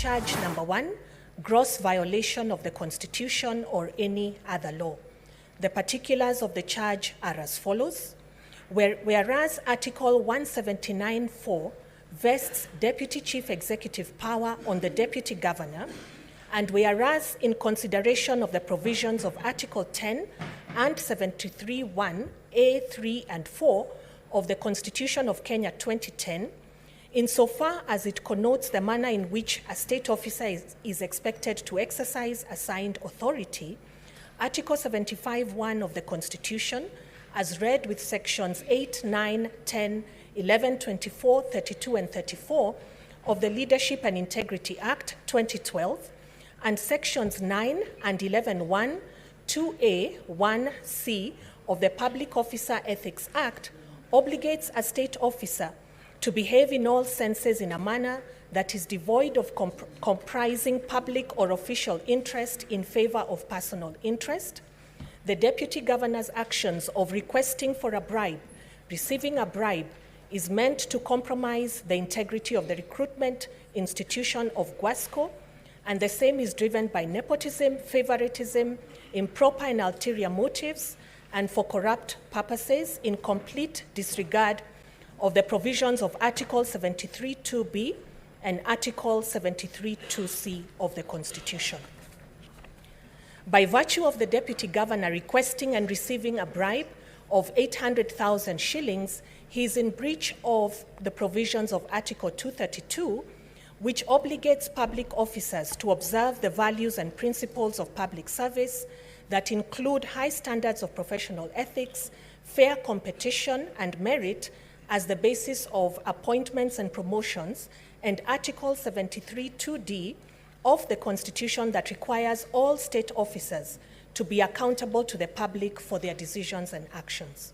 charge number 1, gross violation of the Constitution or any other law. The particulars of the charge are as follows. Whereas Article 179(4) vests Deputy Chief Executive power on the Deputy Governor, and whereas in consideration of the provisions of Article 10 and 73(1) A, 3, and 4 of the Constitution of Kenya 2010, insofar as it connotes the manner in which a state officer is expected to exercise assigned authority, Article 75(1) of the Constitution, as read with sections 8, 9, 10, 11, 24, 32, and 34 of the Leadership and Integrity Act 2012, and sections 9 and 11(1), 2A, 1C of the Public Officer Ethics Act, obligates a state officer to behave in all senses in a manner that is devoid of comprising public or official interest in favor of personal interest. The Deputy Governor's actions of requesting for a bribe, receiving a bribe, is meant to compromise the integrity of the recruitment institution of GWASCO, and the same is driven by nepotism, favoritism, improper and ulterior motives, and for corrupt purposes, in complete disregard of the provisions of Article 73(2)(b) and Article 73(2)(c) of the Constitution. By virtue of the Deputy Governor requesting and receiving a bribe of 800,000 shillings, he is in breach of the provisions of Article 232, which obligates public officers to observe the values and principles of public service that include high standards of professional ethics, fair competition, and merit as the basis of appointments and promotions, and Article 73(2)(d) of the Constitution that requires all state officers to be accountable to the public for their decisions and actions.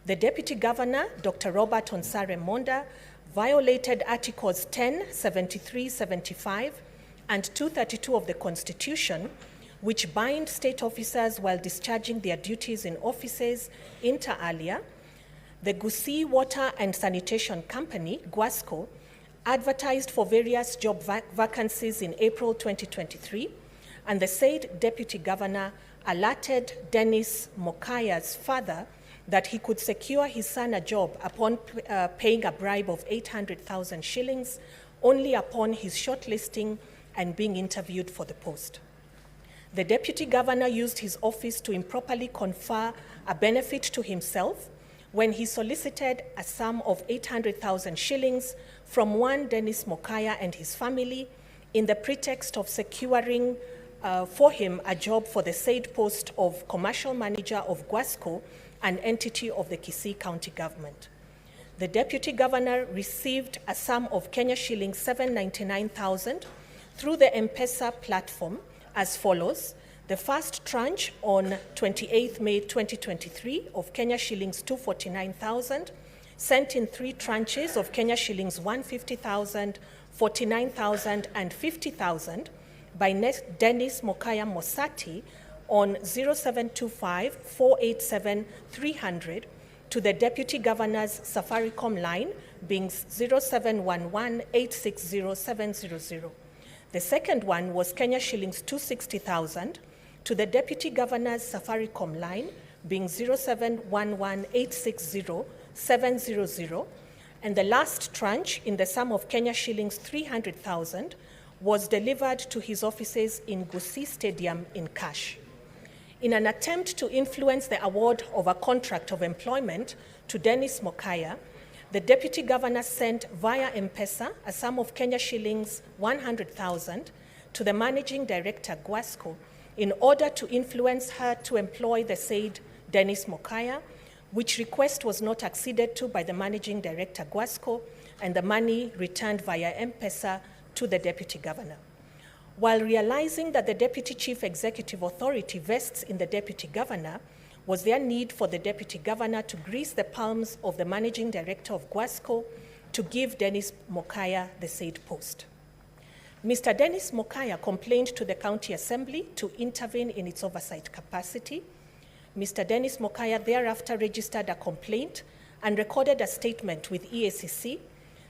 The Deputy Governor, Dr. Robert Onsare Monda, violated Articles 10, 73, 75, and 232 of the Constitution, which bind state officers while discharging their duties in offices inter alia. The Kisii Water and Sanitation Company, GWASCO, advertised for various job vacancies in April 2023, and the said Deputy Governor alerted Dennis Mokaya's father that he could secure his son a job upon paying a bribe of 800,000 shillings only upon his shortlisting and being interviewed for the post. The Deputy Governor used his office to improperly confer a benefit to himself when he solicited a sum of 800,000 shillings from one Dennis Mokaya and his family in the pretext of securing for him a job for the said post of Commercial Manager of GWASCO, an entity of the Kisii County Government. The Deputy Governor received a sum of Kenya shillings 799,000 through the M-Pesa platform as follows. The first tranche on 28th May 2023 of Kenya shillings 249,000, sent in 3 tranches of Kenya shillings 150,000, 49,000, and 50,000 by Dennis Mokaya Mosati on 0725-487-300 to the Deputy Governor's Safaricom line being 0711-860-700. The second one was Kenya shillings 260,000 to the Deputy Governor's Safaricom line being 0711-860-700, and the last tranche in the sum of Kenya shillings 300,000 was delivered to his offices in Kisii Stadium in cash. In an attempt to influence the award of a contract of employment to Dennis Mokaya, the Deputy Governor sent via M-Pesa a sum of Kenya shillings 100,000 to the Managing Director GWASCO in order to influence her to employ the said Dennis Mokaya, which request was not acceded to by the Managing Director GWASCO, and the money returned via M-Pesa to the Deputy Governor. While realizing that the Deputy Chief Executive Authority vests in the Deputy Governor, was there need for the Deputy Governor to grease the palms of the Managing Director of GWASCO to give Dennis Mokaya the said post? Mr. Dennis Mokaya complained to the County Assembly to intervene in its oversight capacity. Mr. Dennis Mokaya thereafter registered a complaint and recorded a statement with EACC,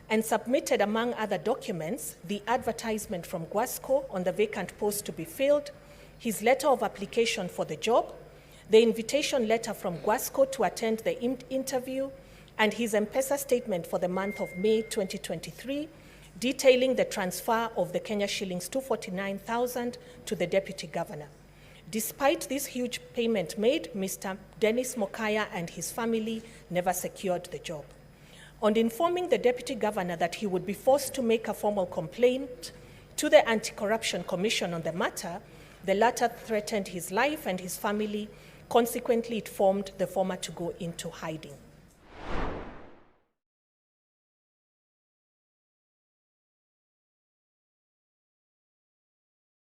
and submitted, among other documents, the advertisement from Guasco on the vacant post to be filled, his letter of application for the job, the invitation letter from Guasco to attend the interview, and his M-Pesa statement for the month of May 2023, detailing the transfer of the Kenya shillings 249,000 to the Deputy Governor. Despite this huge payment made, Mr. Dennis Mokaya and his family never secured the job. On informing the Deputy Governor that he would be forced to make a formal complaint to the Anti-Corruption Commission on the matter, the latter threatened his life and his family. Consequently, it forced the former to go into hiding.